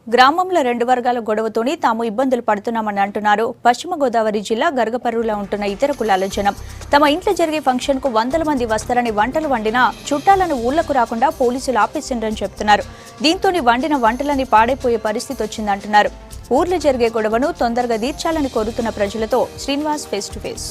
గ్రామంలో రెండు వర్గాల గొడవతోని తాము ఇబ్బందులు పడుతున్నామని అంటున్నారు పశ్చిమ గోదావరి జిల్లా గర్గపర్రులో ఉంటున్న ఇతర కులాల జనం. తమ ఇంట్లో జరిగే ఫంక్షన్ కు వందల మంది వస్తారని వంటలు వండినా చుట్టాలను ఊళ్లకు రాకుండా పోలీసులు ఆపేసిండ్రని చెప్తున్నారు. దీంతోని వండిన వంటలని పాడైపోయే పరిస్థితి వచ్చిందంటున్నారు. ఊర్లో జరిగే గొడవను తొందరగా తీర్చాలని కోరుతున్న ప్రజలతో శ్రీనివాస్ ఫేస్ టు ఫేస్.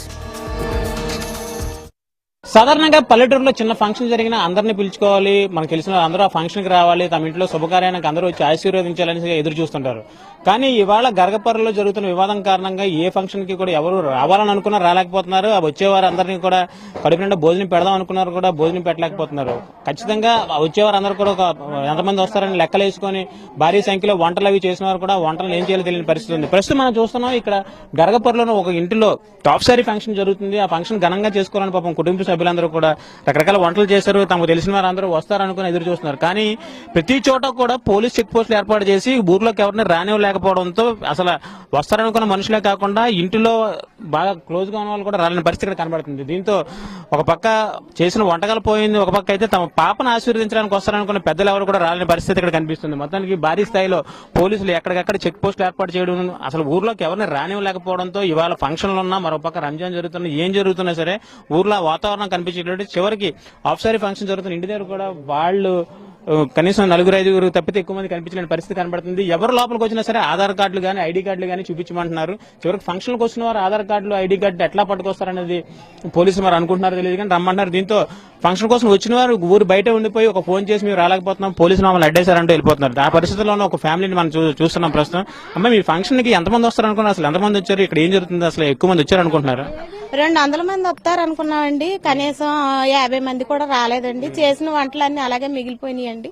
సాధారణంగా పల్లెటూరులో చిన్న ఫంక్షన్ జరిగినా అందరినీ పిలుచుకోవాలి, మనకు తెలిసిన అందరూ ఆ ఫంక్షన్ కి రావాలి, తమ ఇంట్లో శుభకార్యానికి అందరూ వచ్చి ఆశీర్వదించాలని ఎదురు చూస్తుంటారు. కానీ ఇవాళ గర్గపర్రులో జరుగుతున్న వివాదం కారణంగా ఏ ఫంక్షన్ కి కూడా ఎవరు రావాలని అనుకున్నా రాలేకపోతున్నారు. వచ్చేవారు అందరినీ కూడా కడుపు నిండా భోజనం పెడదాం అనుకున్నారు కూడా భోజనం పెట్టలేకపోతున్నారు. ఖచ్చితంగా వచ్చేవారు అందరూ కూడా ఎంతమంది వస్తారని లెక్కలు వేసుకుని భారీ సంఖ్యలో వంటలు అవి చేసిన వారు కూడా వంటలు ఏం చేయాలో తెలియని పరిస్థితి ఉంది. ప్రస్తుతం మనం చూస్తున్నాం ఇక్కడ గర్గపర్రులో ఒక ఇంటిలో టాప్ సారీ ఫంక్షన్ జరుగుతుంది. ఆ ఫంక్షన్ ఘనంగా చేసుకోవాలని పాపం కుటుంబ సభ్యులందరూ కూడా రకరకాల వంటలు చేశారు. తమకు తెలిసిన వారు అందరూ వస్తారనుకుని ఎదురు చూస్తున్నారు. కానీ ప్రతి చోట కూడా పోలీస్ చెక్ పోస్టులు ఏర్పాటు చేసి ఊర్లోకి ఎవరిని రానివ్వలేకపోవడంతో అసలు వస్తారనుకున్న మనుషులే కాకుండా ఇంటిలో బాగా క్లోజ్ గా ఉన్న వాళ్ళు కూడా రాలేని పరిస్థితి ఇక్కడ కనబడుతుంది. దీంతో ఒక పక్క చేసిన వంటకాలు పోయింది, ఒక పక్క అయితే తమ పాపను ఆశీర్వదించడానికి వస్తారనుకున్న పెద్దలు ఎవరు కూడా రాలేని పరిస్థితి ఇక్కడ కనిపిస్తుంది. మొత్తానికి భారీ స్థాయిలో పోలీసులు ఎక్కడికక్కడ చెక్ పోస్టులు ఏర్పాటు చేయడం, అసలు ఊర్లోకి ఎవరిని రానివ్వలేకపోవడంతో ఇవాళ ఫంక్షన్లు ఉన్నా మరో పక్క రంజాన్ జరుగుతున్నా ఏం జరుగుతున్నా సరే ఊర్లో వాతావరణం కనిపించేటట్టు చివరికి ఆఫ్ సారీ ఫంక్షన్ జరుగుతున్న ఇంటి దగ్గర కూడా వాళ్ళు కనీసం 4-5 తప్పితే ఎక్కువ మంది కనిపించలేని పరిస్థితి కనబడుతుంది. ఎవరు లోపలికి వచ్చినా సరే ఆధార్ కార్డులు కానీ ఐడి కార్డులు కానీ చూపించమంటున్నారు. చివరికి ఫంక్షన్కి వచ్చిన వారు ఆధార్ కార్డులు ఐడి కార్డు ఎట్లా పట్టుకొస్తారనేది పోలీసులు మరి అనుకుంటున్నారు తెలియదు కానీ రమ్మంటున్నారు. దీంతో ఫంక్షన్ కోసం వచ్చిన వారు ఊరు బయట ఉండిపోయి ఒక ఫోన్ చేసి మేము రాలేకపోతున్నాం, పోలీసులు మమ్మల్ని అడ్డేశారంటూ వెళ్ళిపోతున్నారు. ఆ పరిస్థితుల్లోనే ఒక ఫ్యామిలీని మనం చూస్తున్నాం ప్రస్తుతం. అమ్మ మీ ఫంక్షన్ కి ఎంతమంది వస్తారు అనుకున్నారు, అసలు ఎంతమంది వచ్చారు, ఇక్కడ ఏం జరుగుతుంది, అసలు ఎక్కువ మంది వచ్చారు అనుకుంటున్నారు? 200 మంది వస్తారు అనుకున్నామండి. కనీసం 50 మంది కూడా రాలేదండి. చేసిన వంటలన్నీ అలాగే మిగిలిపోయినాయండి.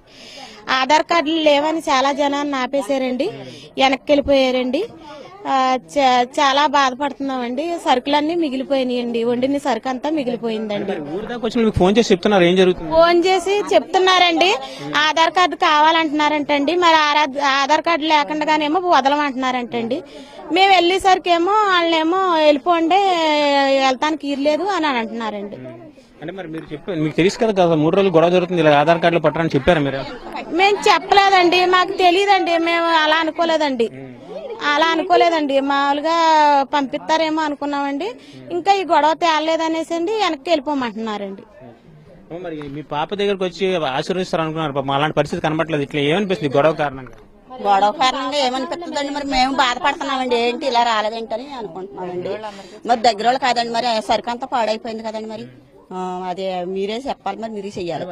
ఆధార్ కార్డులు లేవని చాలా జనాన్ని ఆపేశారండి, వెనక్కి వెళ్ళిపోయారండి. చాలా బాధపడుతున్నామండి. సరుకులన్నీ మిగిలిపోయినాయండి, వండిన సరుకు అంతా మిగిలిపోయిందండి. ఫోన్ చేసి చెప్తున్నారు ఏం జరుగుతుంది, ఫోన్ చేసి చెప్తున్నారండి ఆధార్ కార్డు కావాలంటున్నారంటండి. మరి ఆధార్ కార్డు లేకుండానేమో వదలమంటున్నారంటండి. మేము వెళ్ళేసరికేమో వాళ్ళేమో వెళ్ళిపోండి, వెళ్తానికి ఇర్లేదు అని అంటున్నారండి. అంటే మరి మీరు మీకు తెలుసు కదా 3 రోజులు గొడవ జరుగుతుంది, ఇలా ఆధార్ కార్డులు పట్టరని చెప్పారు మీరు? మేము చెప్పలేదండి, మాకు తెలియదండి, మేము అలా అనుకోలేదండి. మామూలుగా పంపిస్తారేమో అనుకున్నామండి. ఇంకా ఈ గొడవ తేలేదనేసి అండి వెనక్కి వెళ్ళిపోమంటున్నారండి. మరి మీ పాప దగ్గరకు వచ్చి ఆశీర్వదిస్తారు అనుకున్నారు, పాపం అలాంటి పరిస్థితి కనబడలేదు. ఇట్లా ఏమనిపిస్తుంది గొడవ కారణంగా? ఏమనిపిస్తుందండి, మరి మేము బాధపడుతున్నామండి. ఏంటి ఇలా రాలేదేంటని అనుకుంటున్నామండి. మరి దగ్గర వాళ్ళు కాదండి, మరి సరుకు అంతా పాడైపోయింది కదండి. మరి అదే మీరే చెప్పాలి, మరి మీరే చెయ్యాలి.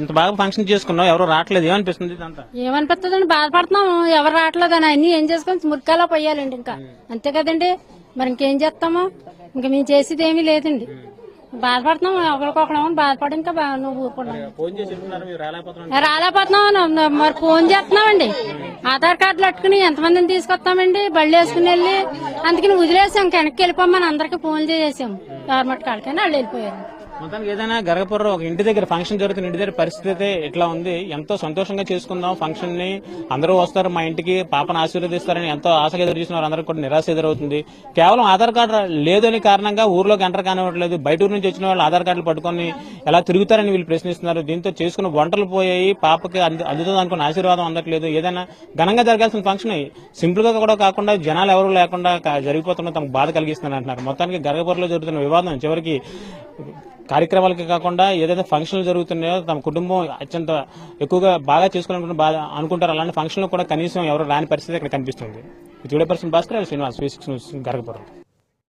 ఇంత బాగా ఫంక్షన్ చేసుకున్నాం, ఎవరు రావట్లేదు, ఏమనిపిస్తుంది? ఏమనిపిస్తుందండి, బాధపడుతున్నాం. ఎవరు రావట్లేదు అని అన్ని ఏం చేసుకుని మురికాలా పోయాలండి. ఇంకా అంతే కదండి, మరి ఇంకేం చేస్తాము, ఇంకా మేము చేసేది ఏమీ లేదండి. బాధపడుతున్నాం, ఒకరికొకరేమో బాధపడి ఇంకా నువ్వు ఊరుకున్నాం, రాలేకపోతున్నాం. మరి ఫోన్ చేస్తున్నామండి, ఆధార్ కార్డులు పట్టుకుని ఎంతమందిని తీసుకొస్తామండి, బళ్ళు వేసుకుని వెళ్ళి అందుకని వదిలేసాం. వెనక్కి వెళ్ళిపోమని అందరికి ఫోన్ చేసాము గవర్నమెంట్ కాడికని వాళ్ళు వెళ్ళిపోయారు. మొత్తానికి ఏదైనా గర్గపర్రు ఒక ఇంటి దగ్గర ఫంక్షన్ జరుగుతున్న ఇంటి దగ్గర పరిస్థితి అయితే ఇట్లా ఉంది. ఎంతో సంతోషంగా చేసుకుందాం ఫంక్షన్ ని, అందరూ వస్తారు మా ఇంటికి, పాపను ఆశీర్వదిస్తారని ఎంతో ఆశగా ఎదురు చూసిన వారు అందరికీ కూడా నిరాశ ఎదురవుతుంది. కేవలం ఆధార్ కార్డు లేదని కారణంగా ఊర్లోకి ఎంటర్ కానివ్వట్లేదు. బయట ఊరు నుంచి వచ్చిన వాళ్ళు ఆధార్ కార్డులు పట్టుకుని ఎలా తిరుగుతారని వీళ్ళు ప్రశ్నిస్తున్నారు. దీంతో చేసుకున్న వంటలు పోయాయి, పాపకి అందుతుంది అనుకున్న ఆశీర్వాదం అందట్లేదు. ఏదైనా ఘనంగా జరగాల్సిన ఫంక్షన్ సింపుల్ గా కూడా కాకుండా జనాలు ఎవరు లేకుండా జరిగిపోతున్నా తమకు బాధ కలిగిస్తున్నారు అంటున్నారు. మొత్తానికి గర్గపర్రులో జరుగుతున్న వివాదం చివరికి కార్యక్రమాలకి కాకుండా ఏదైతే ఫంక్షన్లు జరుగుతున్నాయో తమ కుటుంబం అత్యంత ఎక్కువగా బాగా చేసుకోవాలనుకుంటే బాగా అనుకుంటారు. అలాంటి ఫంక్షన్లు కూడా కనీసం ఎవరు రాని పరిస్థితి ఇక్కడ కనిపిస్తుంది. Video person Bhaskar, Srinivas, V6 news, గర్గపర్రు.